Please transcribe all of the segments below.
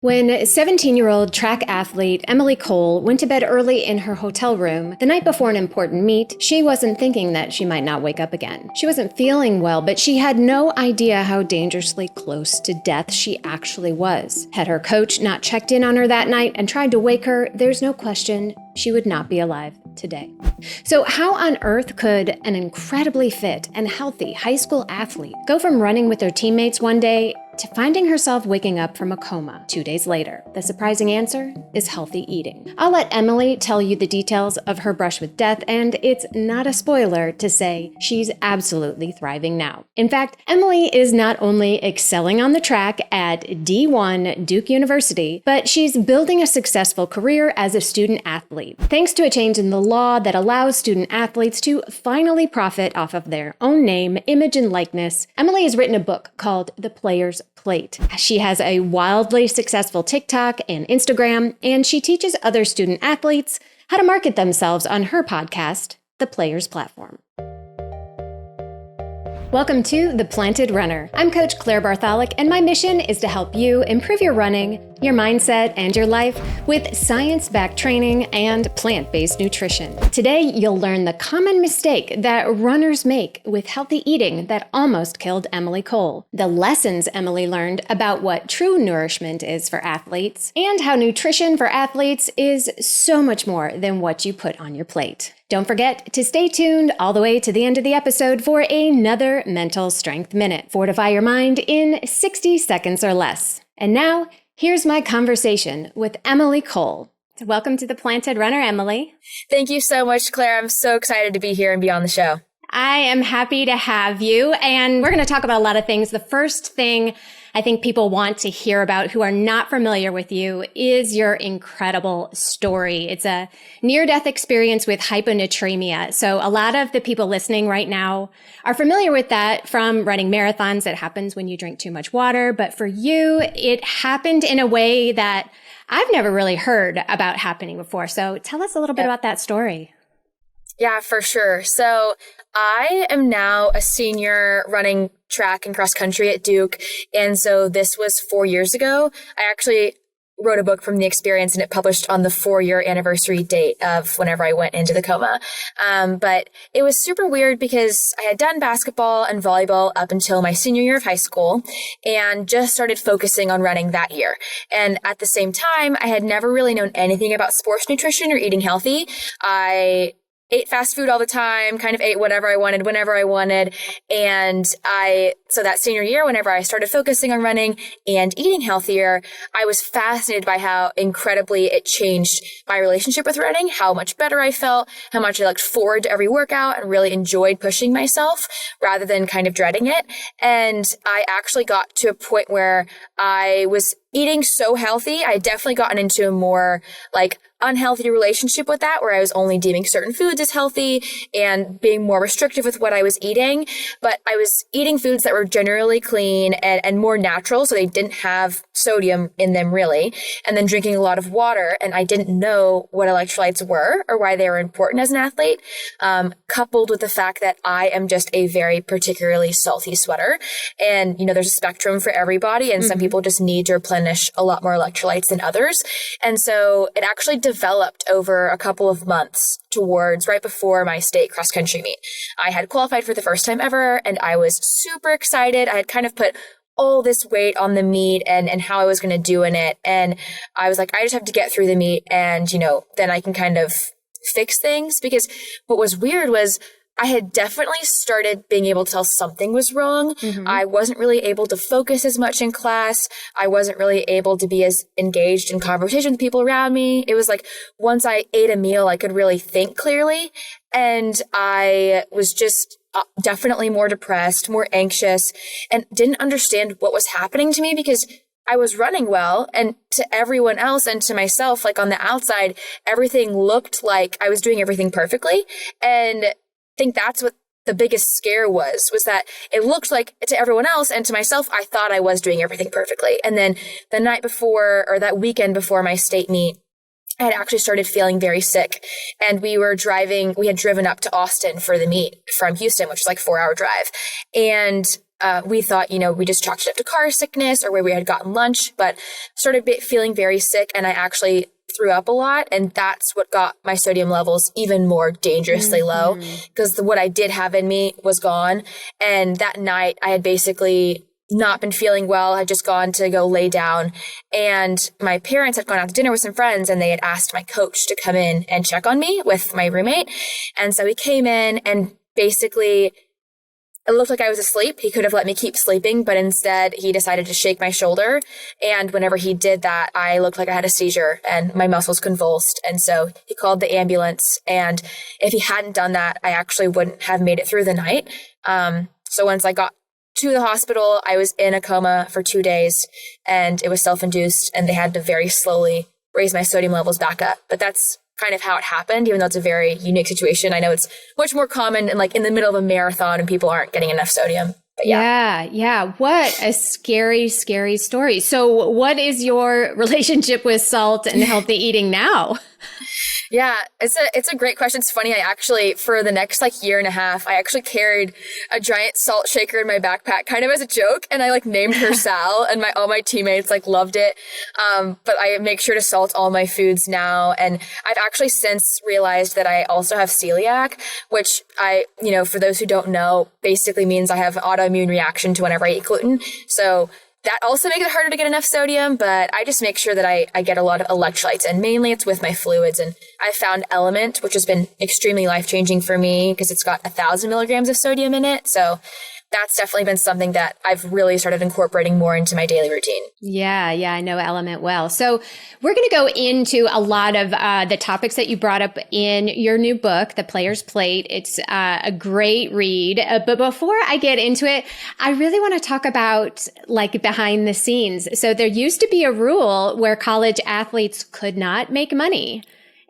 When 17-year-old track athlete Emily Cole went to bed early in her hotel room the night before an important meet, she wasn't thinking that she might not wake up again. She wasn't feeling well, but she had no idea how dangerously close to death she actually was. Had her coach not checked in on her that night and tried to wake her, there's no question she would not be alive today. So how on earth could an incredibly fit and healthy high school athlete go from running with her teammates one day to finding herself waking up from a coma 2 days later? The surprising answer is healthy eating. I'll let Emily tell you the details of her brush with death, and it's not a spoiler to say she's absolutely thriving now. In fact, Emily is not only excelling on the track at D1 Duke University, but she's building a successful career as a student athlete, thanks to a change in the law that allows student athletes to finally profit off of their own name, image, and likeness. Emily has written a book called The Player's Plate. She has a wildly successful TikTok and Instagram, and she teaches other student athletes how to market themselves on her podcast, The Player's Platform. Welcome to The Planted Runner. I'm Coach Claire Bartholic, and my mission is to help you improve your running, your mindset, and your life with science-backed training and plant-based nutrition. Today, you'll learn the common mistake that runners make with healthy eating that almost killed Emily Cole, the lessons Emily learned about what true nourishment is for athletes, and how nutrition for athletes is so much more than what you put on your plate. Don't forget to stay tuned all the way to the end of the episode for another Mental Strength Minute. Fortify your mind in 60 seconds or less. And now, here's my conversation with Emily Cole. Welcome to The Planted Runner, Emily. Thank you so much, Claire. I'm so excited to be here and be on the show. I am happy to have you, and we're going to talk about a lot of things. The first thing I think people want to hear about who are not familiar with you is your incredible story. It's a near-death experience with hyponatremia. So a lot of the people listening right now are familiar with that from running marathons. That happens when you drink too much water. But for you, it happened in a way that I've never really heard about happening before. So tell us a little bit about that story. Yeah, for sure. So I am now a senior running track and cross country at Duke. And so this was 4 years ago. I actually wrote a book from the experience, and it published on the 4-year anniversary date of whenever I went into the coma. But it was super weird because I had done basketball and volleyball up until my senior year of high school and just started focusing on running that year. And at the same time, I had never really known anything about sports nutrition or eating healthy. I ate fast food all the time, kind of ate whatever I wanted, whenever I wanted. And so that senior year, whenever I started focusing on running and eating healthier, I was fascinated by how incredibly it changed my relationship with running, how much better I felt, how much I looked forward to every workout and really enjoyed pushing myself rather than kind of dreading it. And I actually got to a point where I was eating so healthy. I had definitely gotten into a more unhealthy relationship with that, where I was only deeming certain foods as healthy and being more restrictive with what I was eating. But I was eating foods that were generally clean and more natural, so they didn't have sodium in them really, and then drinking a lot of water. And I didn't know what electrolytes were or why they were important as an athlete, coupled with the fact that I am just a very particularly salty sweater. And, there's a spectrum for everybody, and some people just need to replenish a lot more electrolytes than others. And so it actually developed over a couple of months towards right before my state cross country meet. I had qualified for the first time ever, and I was super excited. I had kind of put all this weight on the meet and how I was going to do in it. And I was like, I just have to get through the meet and, then I can kind of fix things. Because what was weird was I had definitely started being able to tell something was wrong. Mm-hmm. I wasn't really able to focus as much in class. I wasn't really able to be as engaged in conversation with people around me. It was like once I ate a meal, I could really think clearly. And I was just definitely more depressed, more anxious, and didn't understand what was happening to me because I was running well, and to everyone else and to myself, on the outside, everything looked like I was doing everything perfectly. And I think that's what the biggest scare was that it looked like to everyone else and to myself, I thought I was doing everything perfectly. And then the night before, or that weekend before my state meet, I had actually started feeling very sick, and we had driven up to Austin for the meet from Houston, which is 4-hour drive. And we thought, we just chalked it up to car sickness or where we had gotten lunch, but started feeling very sick. And I actually threw up a lot. And that's what got my sodium levels even more dangerously low, because what I did have in me was gone. And that night I had basically not been feeling well. I had just gone to go lay down, and my parents had gone out to dinner with some friends, and they had asked my coach to come in and check on me with my roommate. And so he came in, and basically it looked like I was asleep. He could have let me keep sleeping, but instead he decided to shake my shoulder. And whenever he did that, I looked like I had a seizure and my muscles convulsed. And so he called the ambulance. And if he hadn't done that, I actually wouldn't have made it through the night. So once I got to the hospital, I was in a coma for 2 days, and it was self-induced, and they had to very slowly raise my sodium levels back up. But that's kind of how it happened, even though it's a very unique situation. I know it's much more common in the middle of a marathon and people aren't getting enough sodium. But yeah. What a scary, scary story. So what is your relationship with salt and healthy eating now? Yeah, it's a great question. It's funny. I actually, for the next year and a half, I actually carried a giant salt shaker in my backpack, kind of as a joke. And I named her Sal, and all my teammates loved it. But I make sure to salt all my foods now. And I've actually since realized that I also have celiac, which for those who don't know, basically means I have an autoimmune reaction to whenever I eat gluten. So that also makes it harder to get enough sodium, but I just make sure that I get a lot of electrolytes, and mainly it's with my fluids. And I found Element, which has been extremely life-changing for me because it's got 1,000 milligrams of sodium in it. So that's definitely been something that I've really started incorporating more into my daily routine. Yeah, I know Element well. So we're going to go into a lot of the topics that you brought up in your new book, The Player's Plate. It's a great read. But before I get into it, I really want to talk about behind the scenes. So there used to be a rule where college athletes could not make money.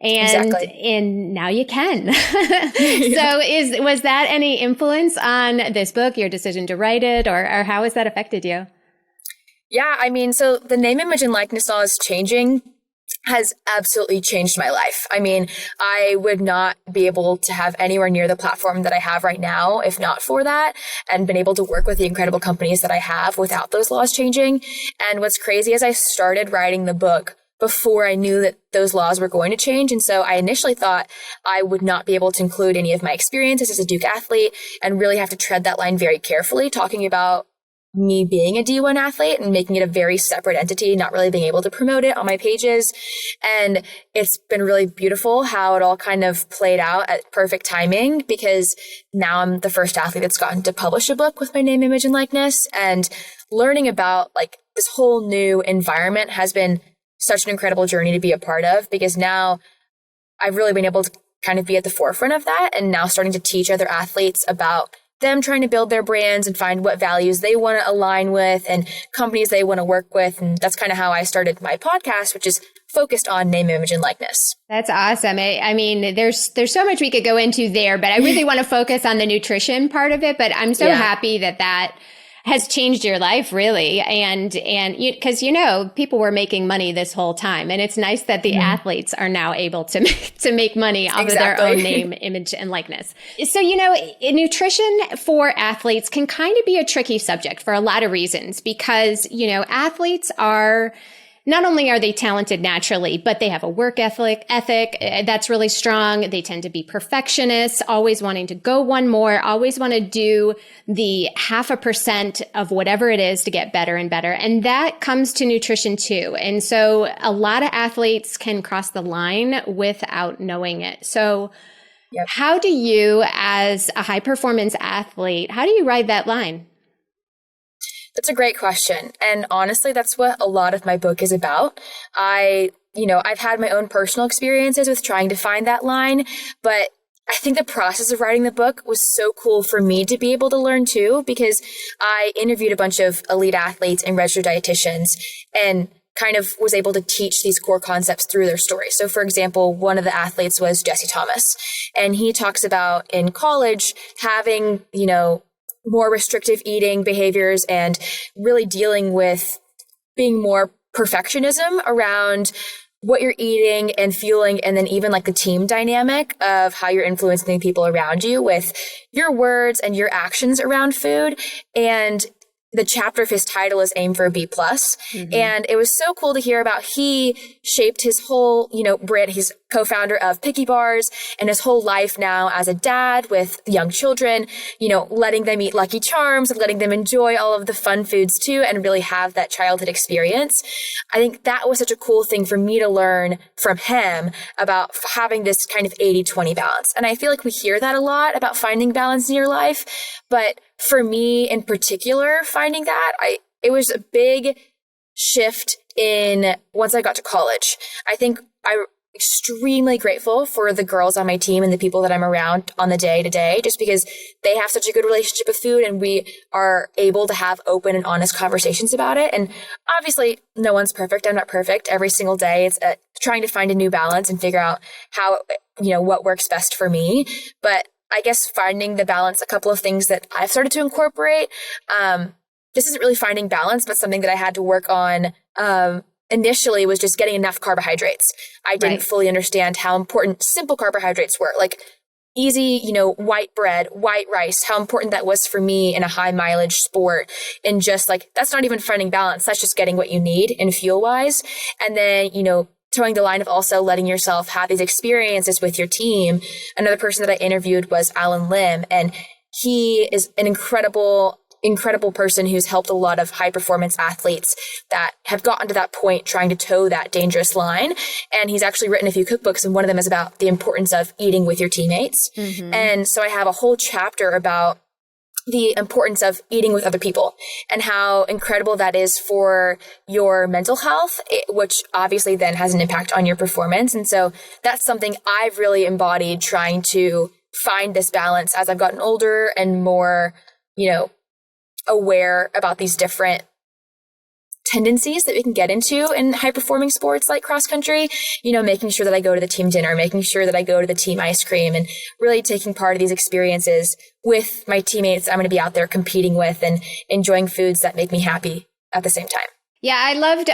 And now you can. So was that any influence on this book, your decision to write it, or how has that affected you? Yeah, so the name, image, and likeness law is changing has absolutely changed my life. I would not be able to have anywhere near the platform that I have right now if not for that, and been able to work with the incredible companies that I have without those laws changing. And what's crazy is I started writing the book before I knew that those laws were going to change. And so I initially thought I would not be able to include any of my experiences as a Duke athlete, and really have to tread that line very carefully, talking about me being a D1 athlete and making it a very separate entity, not really being able to promote it on my pages. And it's been really beautiful how it all kind of played out at perfect timing, because now I'm the first athlete that's gotten to publish a book with my name, image, and likeness. And learning about this whole new environment has been such an incredible journey to be a part of, because now I've really been able to kind of be at the forefront of that, and now starting to teach other athletes about them trying to build their brands and find what values they want to align with and companies they want to work with. And that's kind of how I started my podcast, which is focused on name, image, and likeness. That's awesome. There's so much we could go into there, but I really want to focus on the nutrition part of it. But I'm so happy that has changed your life, really. And because, people were making money this whole time. And it's nice that the athletes are now able to make money off of their own name, image, and likeness. So, nutrition for athletes can kind of be a tricky subject for a lot of reasons, because, athletes are, not only are they talented naturally, but they have a work ethic that's really strong. They tend to be perfectionists, always wanting to go one more, always want to do the 0.5% of whatever it is to get better and better. And that comes to nutrition too. And so a lot of athletes can cross the line without knowing it. So how do you, as a high performance athlete, how do you ride that line? That's a great question. And honestly, that's what a lot of my book is about. I've had my own personal experiences with trying to find that line, but I think the process of writing the book was so cool for me to be able to learn too, because I interviewed a bunch of elite athletes and registered dietitians and kind of was able to teach these core concepts through their stories. So for example, one of the athletes was Jesse Thomas, and he talks about in college having, more restrictive eating behaviors and really dealing with being more perfectionism around what you're eating and fueling, and then even like the team dynamic of how you're influencing people around you with your words and your actions around food. And the chapter of his title is Aim for a B+. Mm-hmm. And it was so cool to hear about. He shaped his whole, brand. He's co-founder of Picky Bars, and his whole life now as a dad with young children, letting them eat Lucky Charms and letting them enjoy all of the fun foods too, and really have that childhood experience. I think that was such a cool thing for me to learn from him about having this kind of 80-20 balance. And I feel like we hear that a lot about finding balance in your life, but for me in particular, finding that, it was a big shift in once I got to college. I think I'm extremely grateful for the girls on my team and the people that I'm around on the day to day, just because they have such a good relationship with food and we are able to have open and honest conversations about it. And obviously no one's perfect. I'm not perfect. Every single day it's trying to find a new balance and figure out how, what works best for me. But I guess finding the balance, a couple of things that I've started to incorporate. This isn't really finding balance, but something that I had to work on initially was just getting enough carbohydrates. I didn't fully understand how important simple carbohydrates were, like easy, white bread, white rice, how important that was for me in a high mileage sport. And just like, that's not even finding balance. That's just getting what you need in fuel wise. And then, towing the line of also letting yourself have these experiences with your team. Another person that I interviewed was Alan Lim, and he is an incredible person who's helped a lot of high performance athletes that have gotten to that point trying to toe that dangerous line. And he's actually written a few cookbooks, and one of them is about the importance of eating with your teammates. Mm-hmm. And so I have a whole chapter about the importance of eating with other people and how incredible that is for your mental health, which obviously then has an impact on your performance. And so that's something I've really embodied, trying to find this balance as I've gotten older and more, aware about these different tendencies that we can get into in high performing sports like cross country, making sure that I go to the team dinner, making sure that I go to the team ice cream, and really taking part of these experiences with my teammates I'm going to be out there competing with and enjoying foods that make me happy at the same time. Yeah, I loved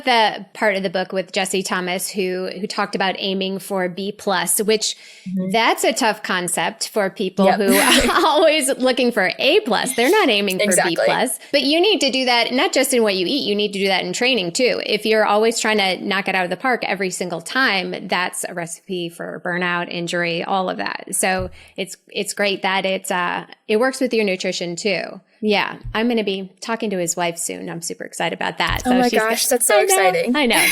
the part of the book with Jesse Thomas who talked about aiming for B+, which that's a tough concept for people who are always looking for A+. They're not aiming for B+. But you need to do that not just in what you eat, you need to do that in training too. If you're always trying to knock it out of the park every single time, that's a recipe for burnout, injury, all of that. So it's great that it works with your nutrition too. Yeah, I'm going to be talking to his wife soon. I'm super excited about that. So oh my gosh, that's so exciting. I know.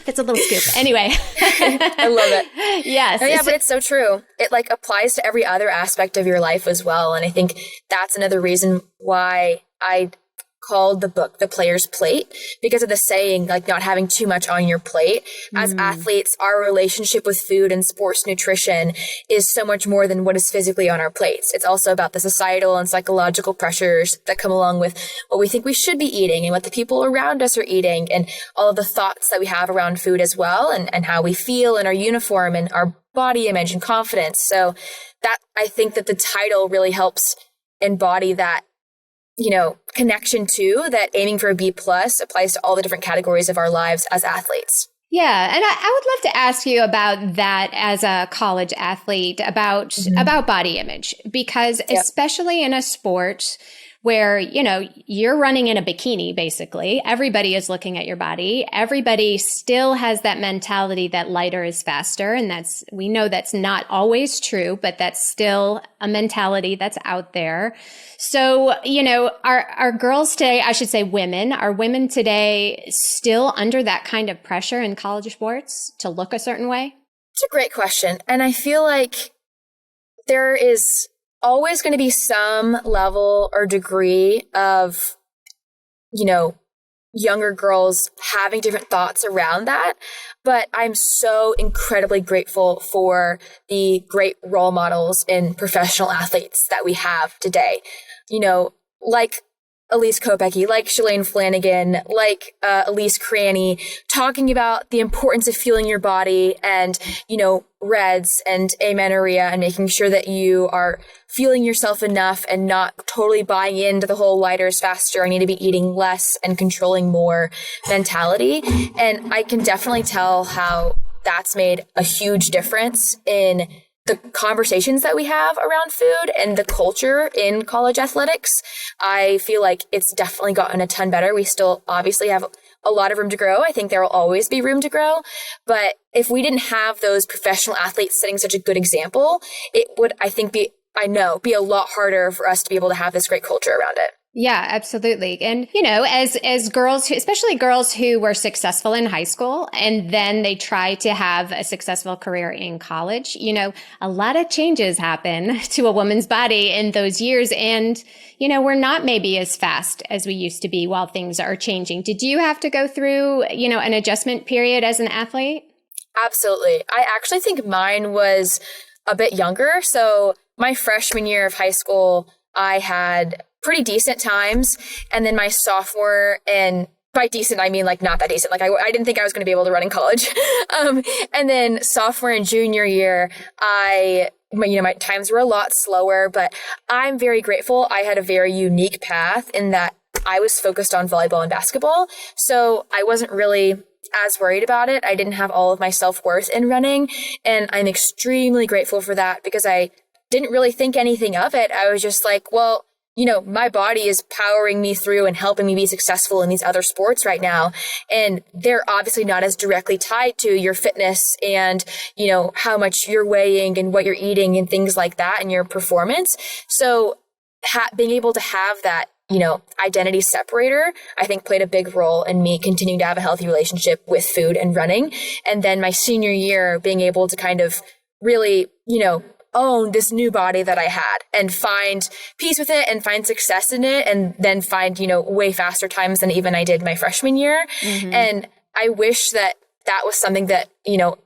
That's a little scoop. Anyway. I love it. Yes. Oh, yeah, but it's so true. It applies to every other aspect of your life as well. And I think that's another reason why I called the book The Player's Plate, because of the saying, not having too much on your plate. As athletes, our relationship with food and sports nutrition is so much more than what is physically on our plates. It's also about the societal and psychological pressures that come along with what we think we should be eating and what the people around us are eating, and all of the thoughts that we have around food as well, and how we feel in our uniform and our body image and confidence. So that, I think that the title really helps embody that connection to that. Aiming for a B+ applies to all the different categories of our lives as athletes. Yeah. And I would love to ask you about that as a college athlete, about body image, because especially in a sport where, you're running in a bikini, basically, everybody is looking at your body. Everybody still has that mentality that lighter is faster. And we know that's not always true, but that's still a mentality that's out there. So, are girls today, I should say women, are women today still under that kind of pressure in college sports to look a certain way? It's a great question. And I feel like there is always going to be some level or degree of, younger girls having different thoughts around that. But I'm so incredibly grateful for the great role models in professional athletes that we have today. Like Elise Kopecky, like Shalane Flanagan, like Elise Cranny, talking about the importance of feeling your body and, REDS and amenorrhea, and making sure that you are feeling yourself enough and not totally buying into the whole lighter is faster, I need to be eating less and controlling more mentality. And I can definitely tell how that's made a huge difference in the conversations that we have around food and the culture in college athletics. I feel like it's definitely gotten a ton better. We still obviously have a lot of room to grow. I think there will always be room to grow. But if we didn't have those professional athletes setting such a good example, it would, I think, be a lot harder for us to be able to have this great culture around it. Yeah, absolutely. And, as girls, especially girls who were successful in high school and then they try to have a successful career in college, a lot of changes happen to a woman's body in those years. And, we're not maybe as fast as we used to be while things are changing. Did you have to go through, an adjustment period as an athlete? Absolutely. I actually think mine was a bit younger. So my freshman year of high school, I had pretty decent times. And then my sophomore, and by decent, I mean like not that decent. Like I didn't think I was going to be able to run in college. And then sophomore and junior year, my times were a lot slower, but I'm very grateful. I had a very unique path in that I was focused on volleyball and basketball. So I wasn't really as worried about it. I didn't have all of my self-worth in running. And I'm extremely grateful for that because I didn't really think anything of it. I was just like, well, my body is powering me through and helping me be successful in these other sports right now. And they're obviously not as directly tied to your fitness and, how much you're weighing and what you're eating and things like that and your performance. So being able to have that, identity separator, I think played a big role in me continuing to have a healthy relationship with food and running. And then my senior year, being able to kind of really, own this new body that I had and find peace with it and find success in it and then find, way faster times than even I did my freshman year. Mm-hmm. And I wish that was something that,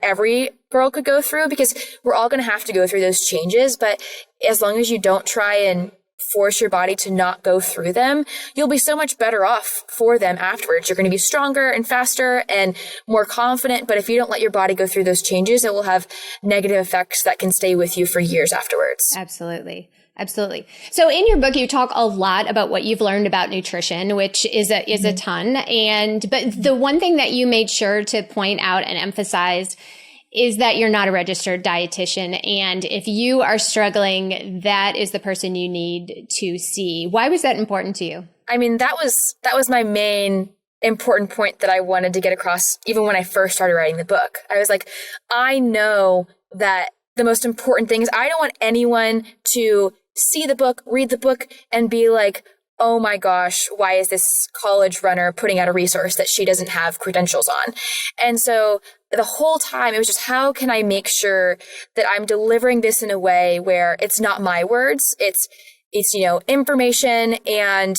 every girl could go through because we're all going to have to go through those changes. But as long as you don't try and force your body to not go through them, you'll be so much better off for them afterwards. You're going to be stronger and faster and more confident. But if you don't let your body go through those changes, it will have negative effects that can stay with you for years afterwards. Absolutely. Absolutely. So in your book, you talk a lot about what you've learned about nutrition, which is a ton. But the one thing that you made sure to point out and emphasize is that you're not a registered dietitian. And if you are struggling, that is the person you need to see. Why was that important to you? I mean, that was my main important point that I wanted to get across even when I first started writing the book. I was like, I know that the most important thing is I don't want anyone to see the book, read the book, and be like, oh my gosh, why is this college runner putting out a resource that she doesn't have credentials on? And so the whole time, it was just, how can I make sure that I'm delivering this in a way where it's not my words, it's information and,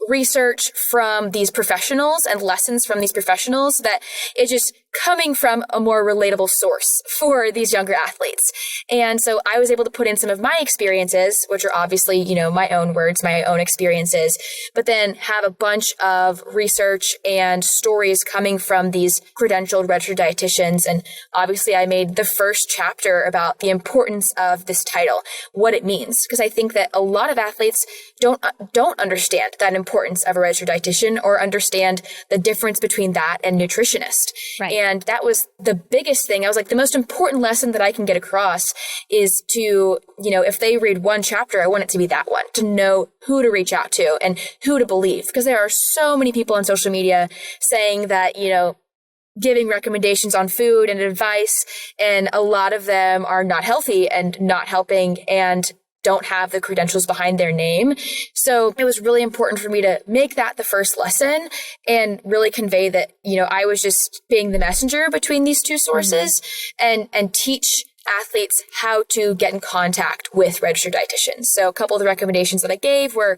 research from these professionals and lessons from these professionals that it's just coming from a more relatable source for these younger athletes. And so I was able to put in some of my experiences, which are obviously, my own words, my own experiences, but then have a bunch of research and stories coming from these credentialed registered dietitians. And obviously I made the first chapter about the importance of this title, what it means, because I think that a lot of athletes don't understand that importance of a registered dietitian or understand the difference between that and nutritionist. Right. And that was the biggest thing. I was like, the most important lesson that I can get across is to, if they read one chapter, I want it to be that one, to know who to reach out to and who to believe. Because there are so many people on social media saying that, giving recommendations on food and advice, and a lot of them are not healthy and not helping and don't have the credentials behind their name. So it was really important for me to make that the first lesson and really convey that, I was just being the messenger between these two sources and teach athletes how to get in contact with registered dietitians. So a couple of the recommendations that I gave were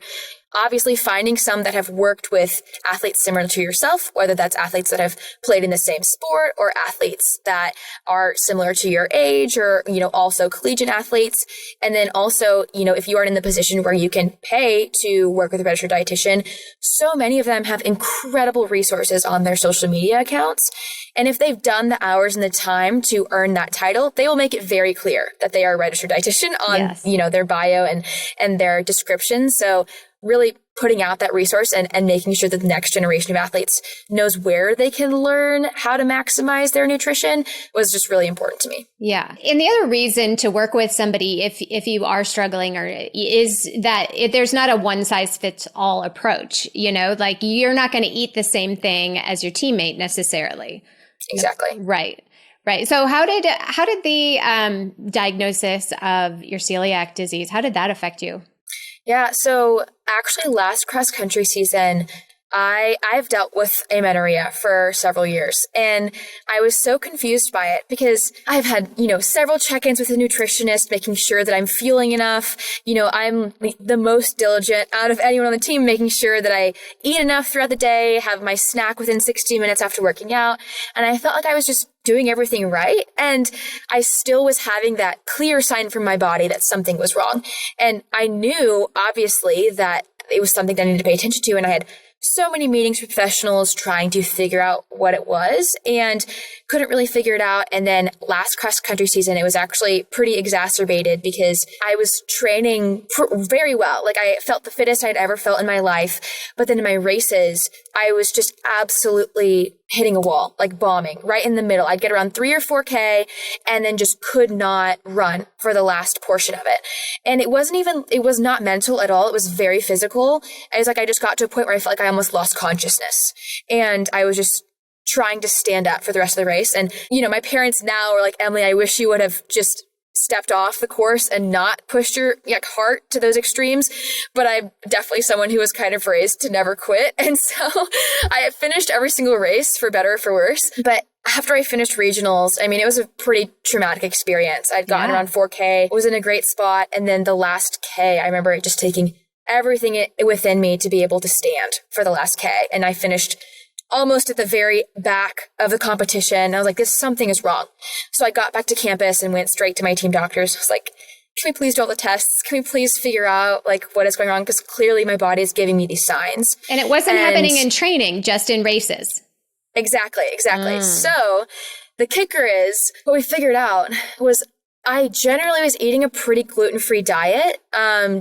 obviously finding some that have worked with athletes similar to yourself, whether that's athletes that have played in the same sport or athletes that are similar to your age or, also collegiate athletes. And then also, if you are in the position where you can pay to work with a registered dietitian, so many of them have incredible resources on their social media accounts. And if they've done the hours and the time to earn that title, they will make it very clear that they are a registered dietitian on, their bio and their description. So really putting out that resource and making sure that the next generation of athletes knows where they can learn how to maximize their nutrition was just really important to me. Yeah. And the other reason to work with somebody, if you are struggling, is that there's not a one size fits all approach, like you're not going to eat the same thing as your teammate necessarily. Exactly. Right. Right. So how did the diagnosis of your celiac disease, how did that affect you? Yeah. So actually last cross country season, I've dealt with amenorrhea for several years, and I was so confused by it because I've had, several check-ins with a nutritionist, making sure that I'm fueling enough. I'm the most diligent out of anyone on the team, making sure that I eat enough throughout the day, have my snack within 60 minutes after working out. And I felt like I was just doing everything right. And I still was having that clear sign from my body that something was wrong. And I knew obviously that it was something that I needed to pay attention to. And I had so many meetings with professionals trying to figure out what it was and couldn't really figure it out. And then last cross country season, it was actually pretty exacerbated because I was training very well. Like I felt the fittest I'd ever felt in my life. But then in my races, I was just absolutely hitting a wall, like bombing right in the middle. I'd get around 3 or 4K and then just could not run for the last portion of it. And it was not mental at all. It was very physical. I just got to a point where I felt like I almost lost consciousness. And I was just trying to stand up for the rest of the race. And, my parents now are like, Emily, I wish you would have just stepped off the course and not pushed your heart to those extremes. But I'm definitely someone who was kind of raised to never quit. And so I finished every single race for better or for worse. But after I finished regionals, it was a pretty traumatic experience. I'd gotten around 4K, was in a great spot. And then the last K, I remember it just taking everything within me to be able to stand for the last K. And I finished almost at the very back of the competition. I was like, something is wrong. So I got back to campus and went straight to my team doctors. I was like, can we please do all the tests? Can we please figure out what is going on? Because clearly my body is giving me these signs. And it wasn't happening in training, just in races. Exactly. So the kicker is what we figured out was I generally was eating a pretty gluten-free diet,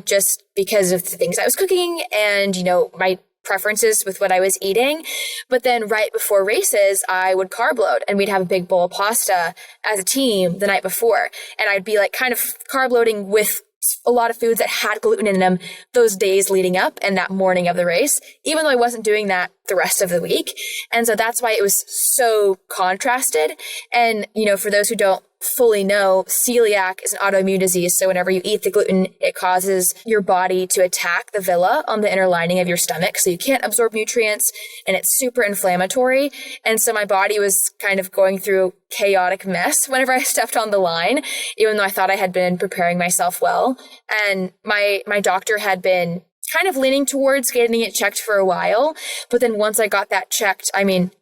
just because of the things I was cooking and, my preferences with what I was eating. But then right before races, I would carb load and we'd have a big bowl of pasta as a team the night before. And I'd be kind of carb loading with a lot of foods that had gluten in them those days leading up and that morning of the race, even though I wasn't doing that the rest of the week. And so that's why it was so contrasted. And, for those who don't fully know, celiac is an autoimmune disease. So whenever you eat the gluten, it causes your body to attack the villi on the inner lining of your stomach. So you can't absorb nutrients and it's super inflammatory. And so my body was kind of going through chaotic mess whenever I stepped on the line, even though I thought I had been preparing myself well. And my doctor had been kind of leaning towards getting it checked for a while. But then once I got that checked,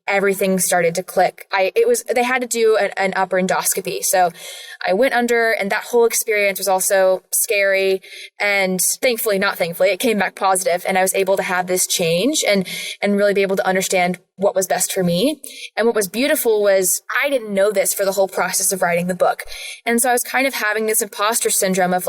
everything started to click. They had to do an upper endoscopy. So I went under, and that whole experience was also scary. And not thankfully, it came back positive, and I was able to have this change and really be able to understand what was best for me. And what was beautiful was I didn't know this for the whole process of writing the book. And so I was kind of having this imposter syndrome of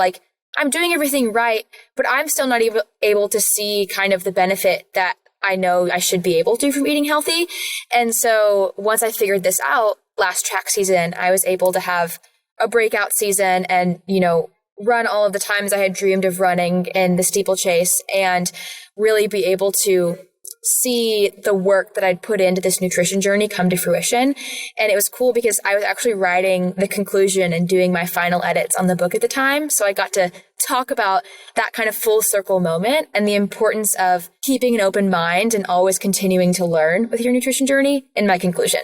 I'm doing everything right, but I'm still not able to see kind of the benefit that I know I should be able to from eating healthy. And so once I figured this out last track season, I was able to have a breakout season and, run all of the times I had dreamed of running in the steeplechase and really be able to see the work that I'd put into this nutrition journey come to fruition. And it was cool because I was actually writing the conclusion and doing my final edits on the book at the time. So I got to talk about that kind of full circle moment and the importance of keeping an open mind and always continuing to learn with your nutrition journey in my conclusion.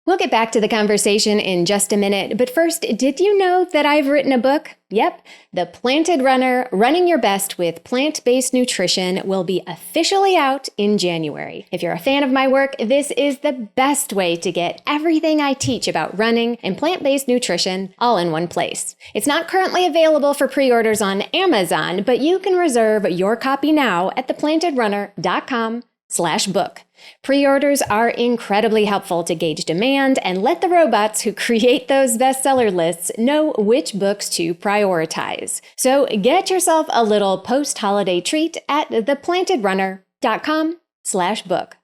We'll get back to the conversation in just a minute, but first, did you know that I've written a book? Yep, The Planted Runner, Running Your Best with Plant-Based Nutrition will be officially out in January. If you're a fan of my work, this is the best way to get everything I teach about running and plant-based nutrition all in one place. It's not currently available for pre-orders on Amazon, but you can reserve your copy now at theplantedrunner.com/book. Pre-orders are incredibly helpful to gauge demand and let the robots who create those bestseller lists know which books to prioritize. So get yourself a little post-holiday treat at theplantedrunner.com/book.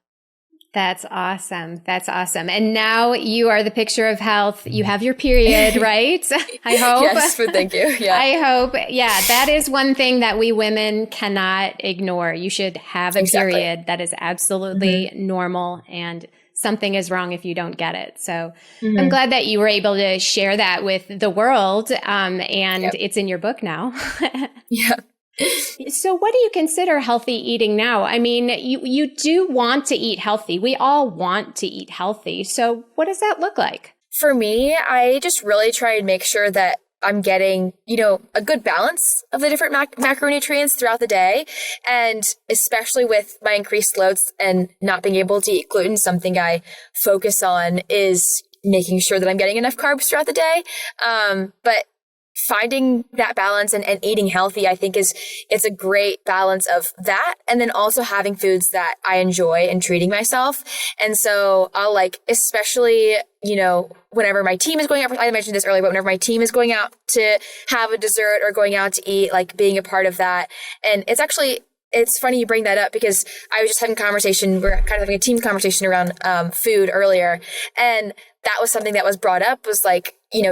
That's awesome. That's awesome. And now you are the picture of health. You have your period, right? I hope. Yes, but thank you. Yeah. I hope. Yeah, that is one thing that we women cannot ignore. You should have a period. That is absolutely normal, and something is wrong if you don't get it. So I'm glad that you were able to share that with the world, and it's in your book now. Yeah. So what do you consider healthy eating now? I mean, you do want to eat healthy. We all want to eat healthy. So what does that look like? For me, I just really try and make sure that I'm getting, a good balance of the different macronutrients throughout the day. And especially with my increased loads and not being able to eat gluten, something I focus on is making sure that I'm getting enough carbs throughout the day. But finding that balance and eating healthy, I think it's a great balance of that. And then also having foods that I enjoy and treating myself. And so I'll especially, whenever my team is going out, I mentioned this earlier, but whenever my team is going out to have a dessert or going out to eat, being a part of that. And it's funny you bring that up because I was just having we're kind of having a team conversation around food earlier. And that was something that was brought up was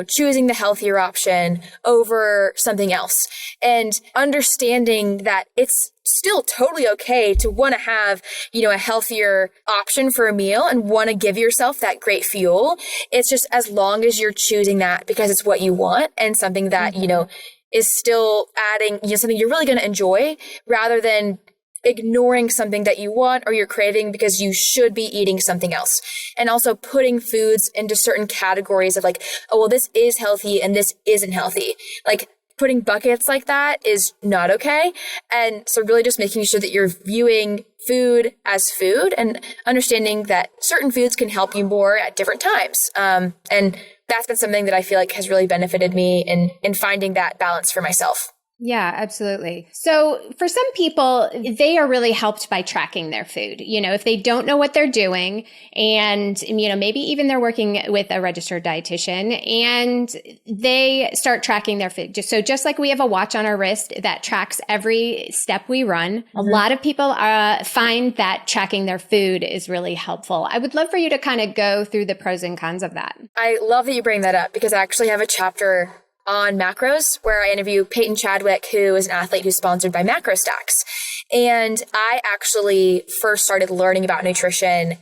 choosing the healthier option over something else and understanding that it's still totally okay to want to have, a healthier option for a meal and want to give yourself that great fuel. It's just as long as you're choosing that because it's what you want and something that, is still adding, something you're really going to enjoy rather than ignoring something that you want or you're craving because you should be eating something else. And also putting foods into certain categories of this is healthy and this isn't healthy. Putting buckets like that is not okay. And so really just making sure that you're viewing food as food and understanding that certain foods can help you more at different times. And that's been something that I feel has really benefited me in finding that balance for myself. Yeah, absolutely. So for some people, they are really helped by tracking their food. If they don't know what they're doing and, maybe even they're working with a registered dietitian and they start tracking their food. Just like we have a watch on our wrist that tracks every step we run, a lot of people find that tracking their food is really helpful. I would love for you to kind of go through the pros and cons of that. I love that you bring that up because I actually have a chapter on macros where I interview Peyton Chadwick, who is an athlete who's sponsored by MacroStacks. And I actually first started learning about nutrition,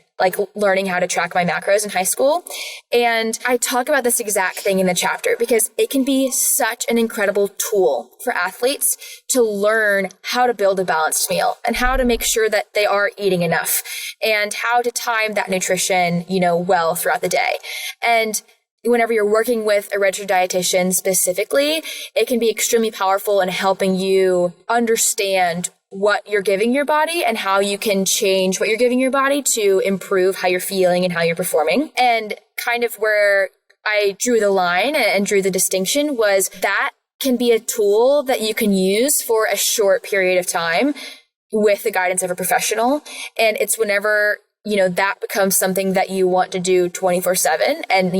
learning how to track my macros in high school. And I talk about this exact thing in the chapter because it can be such an incredible tool for athletes to learn how to build a balanced meal and how to make sure that they are eating enough and how to time that nutrition, well throughout the day. And whenever you're working with a registered dietitian specifically, it can be extremely powerful in helping you understand what you're giving your body and how you can change what you're giving your body to improve how you're feeling and how you're performing. And kind of where I drew the line and drew the distinction was that can be a tool that you can use for a short period of time with the guidance of a professional. And it's whenever that becomes something that you want to do 24/7 and,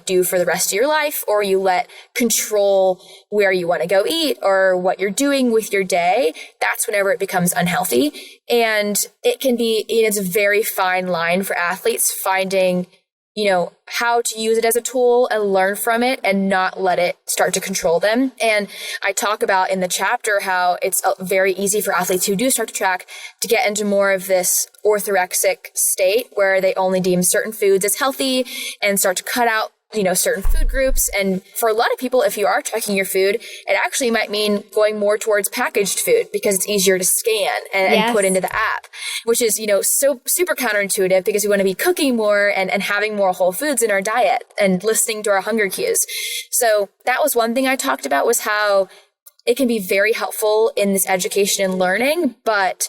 do for the rest of your life, or you let control where you want to go eat or what you're doing with your day. That's whenever it becomes unhealthy. And it can be, it's a very fine line for athletes finding, how to use it as a tool and learn from it and not let it start to control them. And I talk about in the chapter how it's very easy for athletes who do start to track to get into more of this orthorexic state where they only deem certain foods as healthy and start to cut out certain food groups. And for a lot of people, if you are tracking your food, it actually might mean going more towards packaged food because it's easier to scan and put into the app, which is, so super counterintuitive because we want to be cooking more and having more whole foods in our diet and listening to our hunger cues. So that was one thing I talked about, was how it can be very helpful in this education and learning, but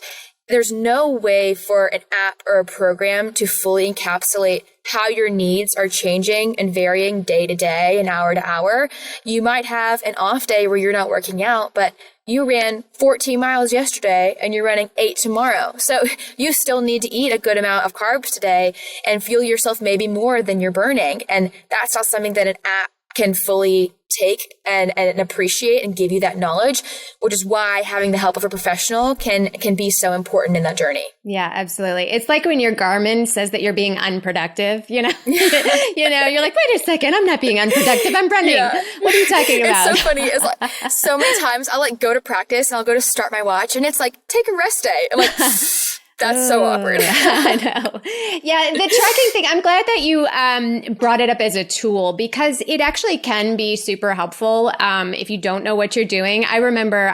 there's no way for an app or a program to fully encapsulate how your needs are changing and varying day to day and hour to hour. You might have an off day where you're not working out, but you ran 14 miles yesterday and you're running 8 tomorrow. So you still need to eat a good amount of carbs today and fuel yourself maybe more than you're burning. And that's not something that an app can fully take and appreciate and give you that knowledge, which is why having the help of a professional can be so important in that journey. Yeah, absolutely. It's like when your Garmin says that you're being unproductive, you're like, wait a second, I'm not being unproductive. I'm running. Yeah. What are you talking about? It's so funny. It's like so many times I'll go to practice and I'll go to start my watch and it's like, take a rest day. I'm like, that's so awkward. I know. Yeah, the tracking thing, I'm glad that you brought it up as a tool because it actually can be super helpful if you don't know what you're doing. I remember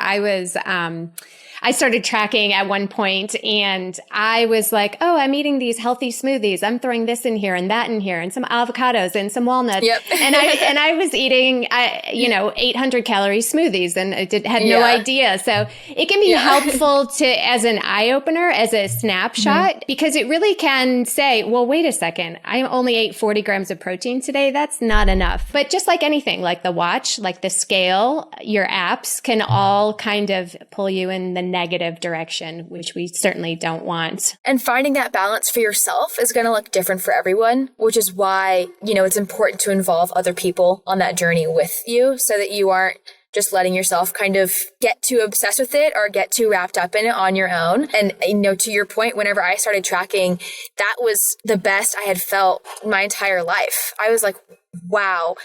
I started tracking at one point and I was like, oh, I'm eating these healthy smoothies. I'm throwing this in here and that in here and some avocados and some walnuts. Yep. and I was eating, 800 calorie smoothies and I had no idea. So it can be helpful as an eye opener, as a snapshot, because it really can say, well, wait a second, I only ate 40 grams of protein today. That's not enough. But just like anything, like the watch, like the scale, your apps can all kind of pull you in the negative direction, which we certainly don't want. And finding that balance for yourself is going to look different for everyone, which is why, it's important to involve other people on that journey with you so that you aren't just letting yourself kind of get too obsessed with it or get too wrapped up in it on your own. And, to your point, whenever I started tracking, that was the best I had felt my entire life. I was like, wow,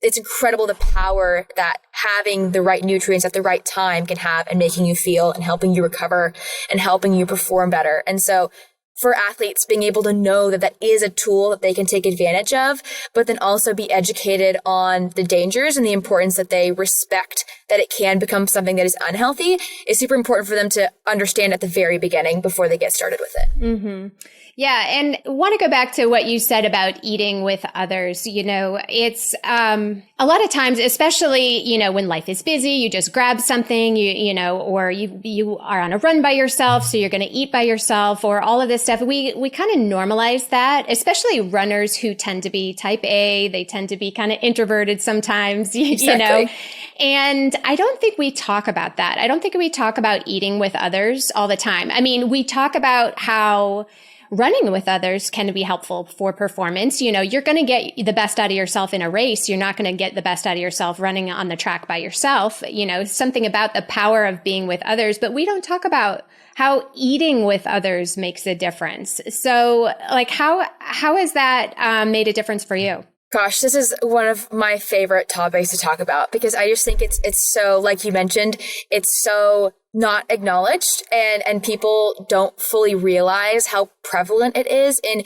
it's incredible the power that having the right nutrients at the right time can have and making you feel and helping you recover and helping you perform better. And so for athletes, being able to know that that is a tool that they can take advantage of, but then also be educated on the dangers and the importance that they respect that it can become something that is unhealthy is super important for them to understand at the very beginning before they get started with it. Mm-hmm. Yeah. And want to go back to what you said about eating with others. It's a lot of times, especially, when life is busy, you just grab something, or you are on a run by yourself. So you're going to eat by yourself or all of this stuff. We kind of normalize that, especially runners who tend to be type A. They tend to be kind of introverted sometimes, Exactly. And I don't think we talk about that. I don't think we talk about eating with others all the time. I mean, we talk about how running with others can be helpful for performance. You're going to get the best out of yourself in a race. You're not going to get the best out of yourself running on the track by yourself. Something about the power of being with others, but we don't talk about how eating with others makes a difference. So how has that made a difference for you? Gosh, this is one of my favorite topics to talk about because I just think it's so, like you mentioned, it's so not acknowledged and people don't fully realize how prevalent it is in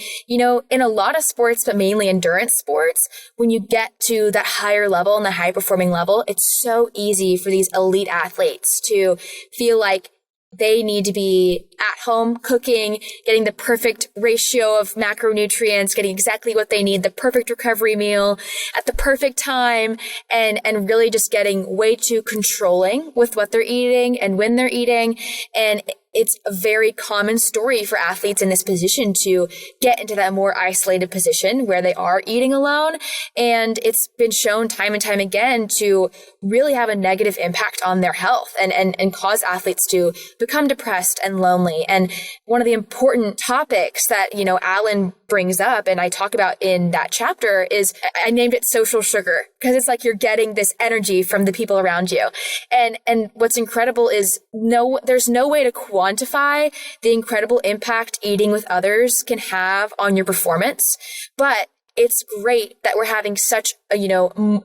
a lot of sports, but mainly endurance sports. When you get to that higher level and the high performing level, it's so easy for these elite athletes to feel like they need to be at home cooking, getting the perfect ratio of macronutrients, getting exactly what they need, the perfect recovery meal at the perfect time, and really just getting way too controlling with what they're eating and when they're eating. And it's a very common story for athletes in this position to get into that more isolated position where they are eating alone. And it's been shown time and time again to really have a negative impact on their health and cause athletes to become depressed and lonely. And one of the important topics that, Alan brings up and I talk about in that chapter is I named it social sugar because it's like you're getting this energy from the people around you. And what's incredible is there's no way to quantify the incredible impact eating with others can have on your performance. But it's great that we're having such a,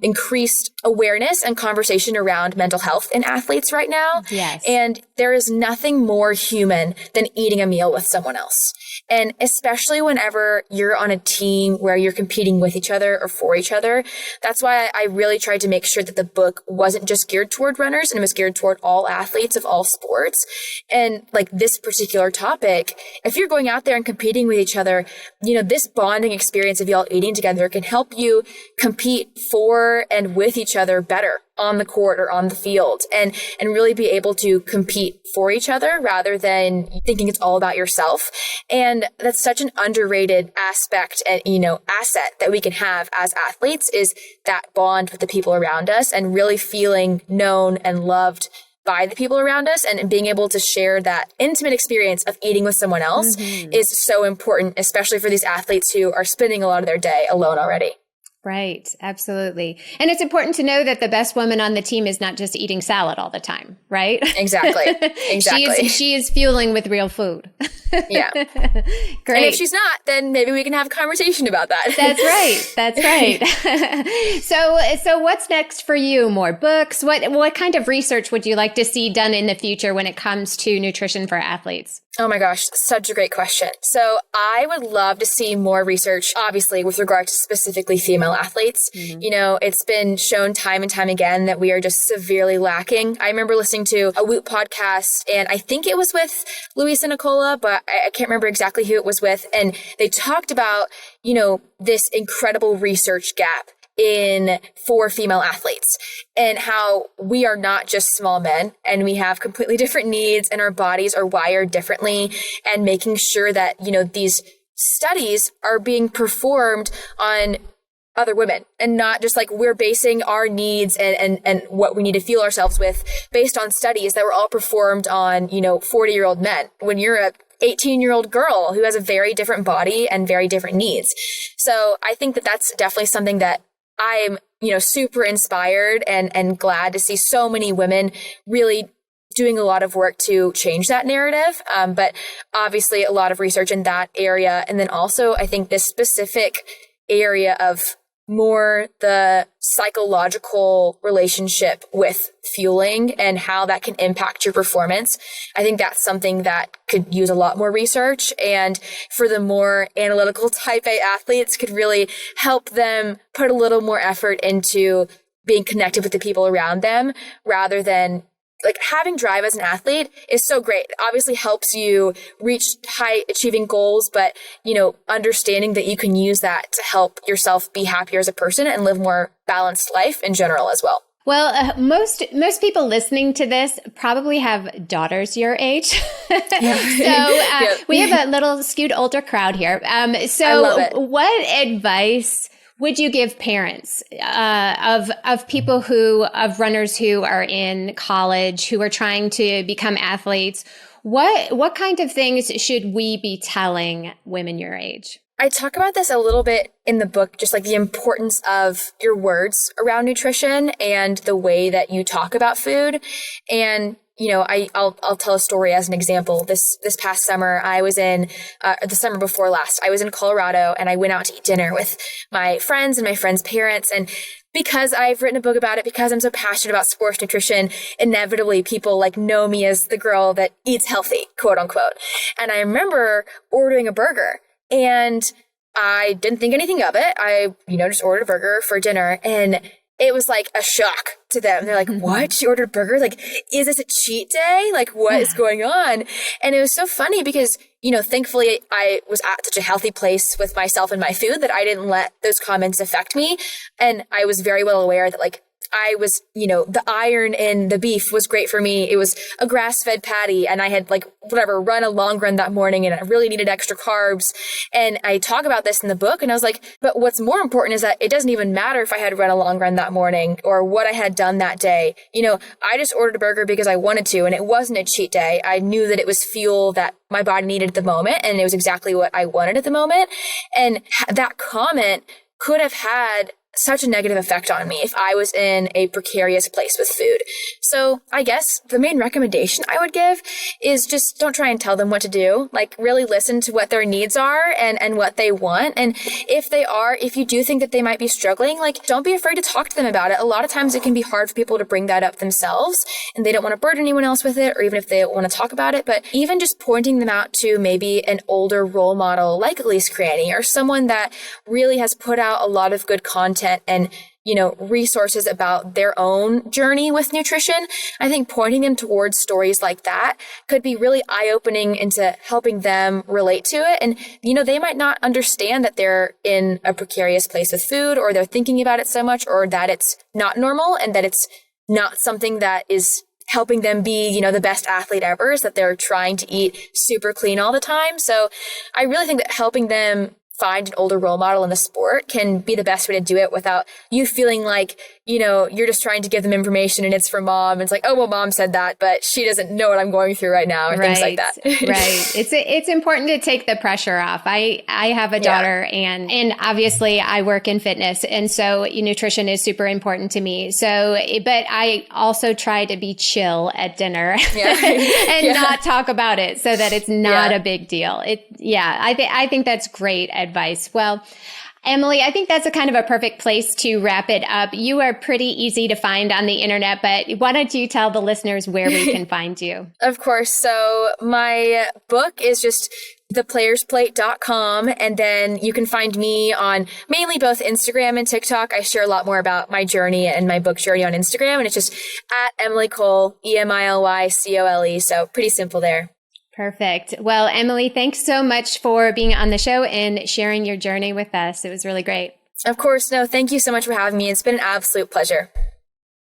increased awareness and conversation around mental health in athletes right now. Yes. And there is nothing more human than eating a meal with someone else. And especially whenever you're on a team where you're competing with each other or for each other, that's why I really tried to make sure that the book wasn't just geared toward runners, and it was geared toward all athletes of all sports. And like this particular topic, if you're going out there and competing with each other, this bonding experience of y'all eating together can help you compete for and with each other better on the court or on the field, and really be able to compete for each other rather than thinking it's all about yourself. And that's such an underrated aspect and, asset that we can have as athletes, is that bond with the people around us and really feeling known and loved by the people around us, and being able to share that intimate experience of eating with someone else is so important, especially for these athletes who are spending a lot of their day alone already. Right. Absolutely. And it's important to know that the best woman on the team is not just eating salad all the time, right? Exactly. She is fueling with real food. Yeah. Great. And if she's not, then maybe we can have a conversation about that. That's right. So what's next for you? More books? What kind of research would you like to see done in the future when it comes to nutrition for athletes? Oh my gosh, such a great question. So I would love to see more research, obviously, with regard to specifically female athletes. It's been shown time and time again that we are just severely lacking. I remember listening to a Whoop podcast, and I think it was with Luis and Nicola, but I can't remember exactly who it was with. And they talked about, this incredible research gap for female athletes, and how we are not just small men, and we have completely different needs, and our bodies are wired differently, and making sure that, these studies are being performed on other women, and not just like we're basing our needs and what we need to fuel ourselves with based on studies that were all performed on, 40-year-old men, when you're a 18-year-old girl who has a very different body and very different needs. So I think that that's definitely something that I'm, super inspired and glad to see so many women really doing a lot of work to change that narrative. But obviously a lot of research in that area. And then also I think this specific area of more the psychological relationship with fueling and how that can impact your performance. I think that's something that could use a lot more research, and for the more analytical type A athletes could really help them put a little more effort into being connected with the people around them, rather than like having drive as an athlete is so great. It obviously helps you reach high achieving goals, but, understanding that you can use that to help yourself be happier as a person and live more balanced life in general as well. Well, most people listening to this probably have daughters your age. We have a little skewed older crowd here. So what advice would you give parents of runners who are in college, who are trying to become athletes? What kind of things should we be telling women your age? I talk about this a little bit in the book, just like the importance of your words around nutrition and the way that you talk about food. And I'll tell a story as an example. This past summer, I was the summer before last, I was in Colorado, and I went out to eat dinner with my friends and my friends' parents. And because I've written a book about it, because I'm so passionate about sports nutrition, inevitably people know me as the girl that eats healthy, quote unquote. And I remember ordering a burger, and I didn't think anything of it. I, just ordered a burger for dinner, and it was like a shock to them. They're like, what? She ordered a burger? Like, is this a cheat day? Like, what is going on? And it was so funny because, thankfully I was at such a healthy place with myself and my food that I didn't let those comments affect me. And I was very well aware that I was, the iron in the beef was great for me. It was a grass-fed patty, and I had run a long run that morning, and I really needed extra carbs. And I talk about this in the book, and I was like, but what's more important is that it doesn't even matter if I had run a long run that morning or what I had done that day. I just ordered a burger because I wanted to, and it wasn't a cheat day. I knew that it was fuel that my body needed at the moment, and it was exactly what I wanted at the moment. And that comment could have had such a negative effect on me if I was in a precarious place with food. So I guess the main recommendation I would give is just don't try and tell them what to do. Like, really listen to what their needs are and what they want. And if you do think that they might be struggling, like, don't be afraid to talk to them about it. A lot of times it can be hard for people to bring that up themselves, and they don't want to burden anyone else with it, or even if they want to talk about it. But even just pointing them out to maybe an older role model like Elise Cranny, or someone that really has put out a lot of good content and, resources about their own journey with nutrition. I think pointing them towards stories like that could be really eye-opening into helping them relate to it. And, they might not understand that they're in a precarious place with food, or they're thinking about it so much, or that it's not normal and that it's not something that is helping them be, the best athlete ever, is that they're trying to eat super clean all the time. So I really think that helping them find an older role model in the sport can be the best way to do it without you feeling like, you're just trying to give them information and it's for mom. And it's like, oh, well, mom said that, but she doesn't know what I'm going through right now, or things like that. Right. It's important to take the pressure off. I have a daughter and obviously I work in fitness. And so nutrition is super important to me. So, but I also try to be chill at dinner and not talk about it so that it's not a big deal. I think that's great advice. Well, Emily, I think that's a kind of a perfect place to wrap it up. You are pretty easy to find on the internet, but why don't you tell the listeners where we can find you? Of course. So my book is just theplayer'splate.com. And then you can find me on mainly both Instagram and TikTok. I share a lot more about my journey and my book journey on Instagram. And it's just at Emily Cole, EMILYCOLE. So pretty simple there. Perfect. Well, Emily, thanks so much for being on the show and sharing your journey with us. It was really great. Of course. No, thank you so much for having me. It's been an absolute pleasure.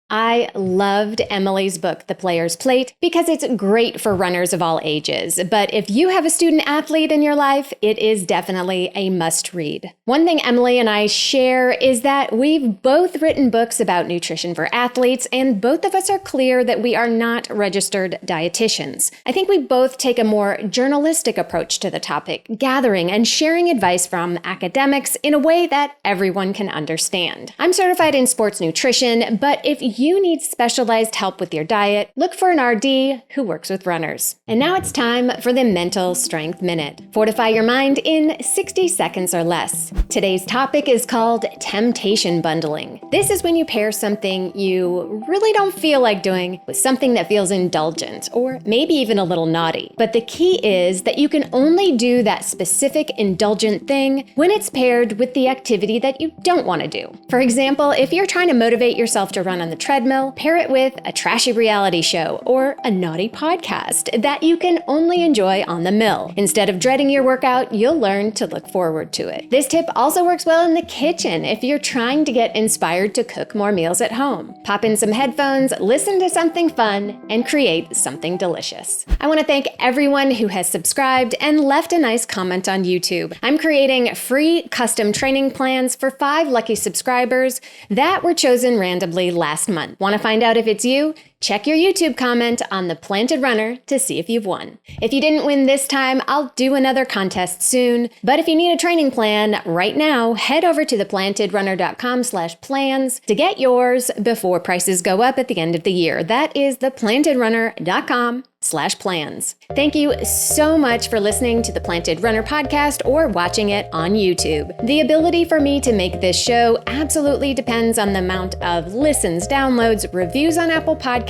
I loved Emily's book, The Player's Plate, because it's great for runners of all ages. But if you have a student athlete in your life, it is definitely a must read. One thing Emily and I share is that we've both written books about nutrition for athletes, and both of us are clear that we are not registered dietitians. I think we both take a more journalistic approach to the topic, gathering and sharing advice from academics in a way that everyone can understand. I'm certified in sports nutrition, but if you need specialized help with your diet, look for an RD who works with runners. And now it's time for the Mental Strength Minute. Fortify your mind in 60 seconds or less. Today's topic is called temptation bundling. This is when you pair something you really don't feel like doing with something that feels indulgent or maybe even a little naughty. But the key is that you can only do that specific indulgent thing when it's paired with the activity that you don't want to do. For example, if you're trying to motivate yourself to run on the treadmill, pair it with a trashy reality show or a naughty podcast that you can only enjoy on the mill. Instead of dreading your workout, you'll learn to look forward to it. This tip also works well in the kitchen if you're trying to get inspired to cook more meals at home. Pop in some headphones, listen to something fun, and create something delicious. I want to thank everyone who has subscribed and left a nice comment on YouTube. I'm creating free custom training plans for 5 lucky subscribers that were chosen randomly last month. Want to find out if it's you? Check your YouTube comment on The Planted Runner to see if you've won. If you didn't win this time, I'll do another contest soon. But if you need a training plan right now, head over to theplantedrunner.com/plans to get yours before prices go up at the end of the year. That is theplantedrunner.com/plans. Thank you so much for listening to the Planted Runner podcast or watching it on YouTube. The ability for me to make this show absolutely depends on the amount of listens, downloads, reviews on Apple Podcasts,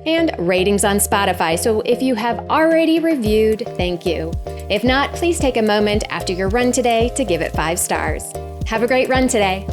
and ratings on Spotify. So if you have already reviewed, thank you. If not, please take a moment after your run today to give it 5 stars. Have a great run today.